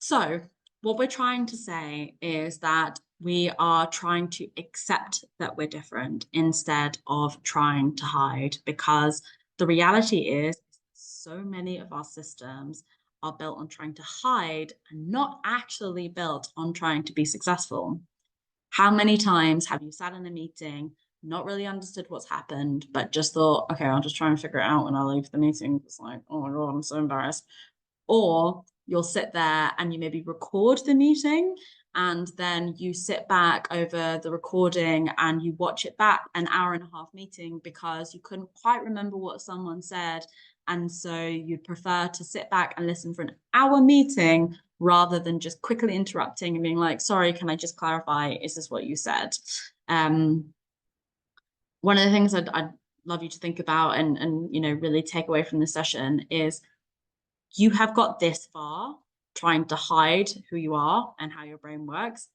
So what we're trying to say is that we are trying to accept that we're different instead of trying to hide, because the reality is so many of our systems are built on trying to hide and not actually built on trying to be successful. How many times have you sat in a meeting, not really understood what's happened, but just thought, okay, I'll just try and figure it out when I leave the meeting. It's like, oh my God, I'm so embarrassed. Or you'll sit there and you maybe record the meeting, and then you sit back over the recording and you watch it back, an hour and a half meeting, because you couldn't quite remember what someone said. And so you'd prefer to sit back and listen for an hour meeting rather than just quickly interrupting and being like, sorry, can I just clarify? Is this what you said? Um, One of the things I'd love you to think about and really take away from this session is you have got this far trying to hide who you are and how your brain works.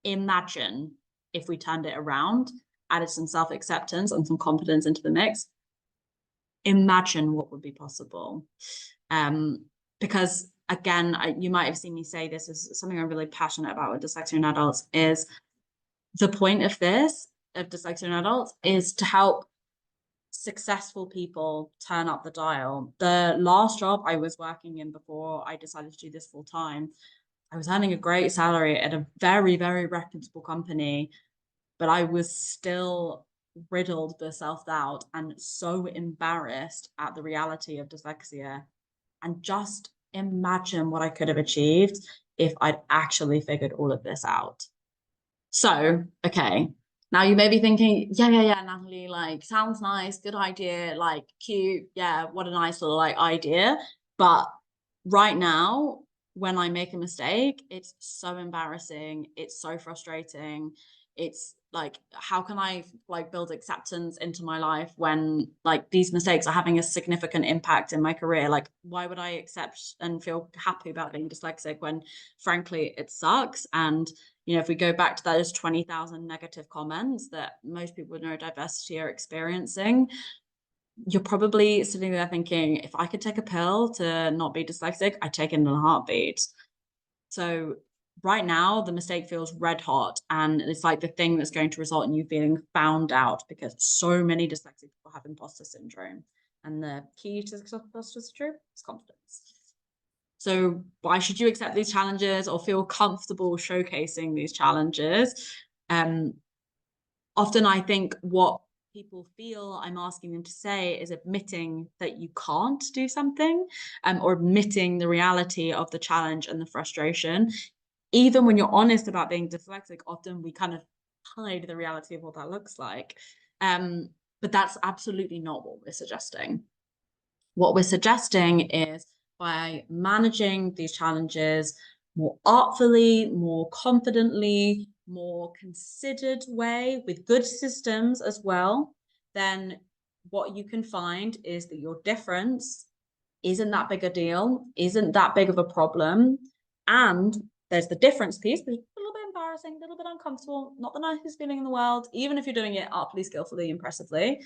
Imagine if we turned it around, added some self-acceptance and some confidence into the mix. Imagine what would be possible. Because again, you might have seen me say this is something I'm really passionate about with dyslexia in adults. Is the point of this, of dyslexia in adults, is to help successful people turn up the dial. The last job I was working in before I decided to do this full time, I was earning a great salary at a very, very reputable company, but I was still riddled with self-doubt and so embarrassed at the reality of dyslexia. And just imagine what I could have achieved if I'd actually figured all of this out. So, okay, now you may be thinking, yeah, Natalie, like, sounds nice, good idea, like, cute, yeah, what a nice little like idea. But right now, when I make a mistake, it's so embarrassing, it's so frustrating. It's like, how can I like build acceptance into my life when like these mistakes are having a significant impact in my career? Like, why would I accept and feel happy about being dyslexic when frankly it sucks? And if we go back to those 20,000 negative comments that most people with neurodiversity are experiencing, you're probably sitting there thinking, if I could take a pill to not be dyslexic, I'd take it in a heartbeat. So right now, the mistake feels red hot, and it's like the thing that's going to result in you feeling found out, because so many dyslexic people have imposter syndrome. And the key to imposter syndrome is confidence. So why should you accept these challenges or feel comfortable showcasing these challenges? Often I think what people feel I'm asking them to say is admitting that you can't do something, or admitting the reality of the challenge and the frustration. Even when you're honest about being dyslexic, often we kind of hide the reality of what that looks like. But that's absolutely not what we're suggesting. What we're suggesting is, by managing these challenges more artfully, more confidently, more considered way, with good systems as well, then what you can find is that your difference isn't that big a deal, isn't that big of a problem. And there's the difference piece, which is a little bit embarrassing, a little bit uncomfortable, not the nicest feeling in the world, even if you're doing it artfully, skillfully, impressively.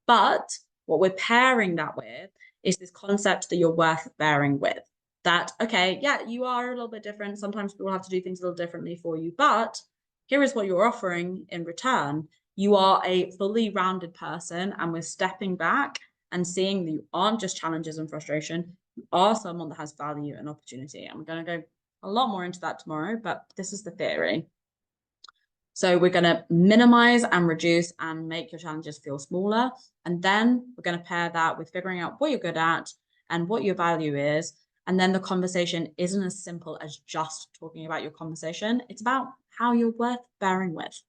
But what we're pairing that with is this concept that you're worth bearing with. That, okay, yeah, you are a little bit different. Sometimes people have to do things a little differently for you, but here is what you're offering in return. You are a fully rounded person, and we're stepping back and seeing that you aren't just challenges and frustration. You are someone that has value and opportunity. And we're going to go a lot more into that tomorrow, but this is the theory. So we're going to minimize and reduce and make your challenges feel smaller. And then we're going to pair that with figuring out what you're good at and what your value is. And then the conversation isn't as simple as just talking about your conversation. It's about how you're worth bearing with.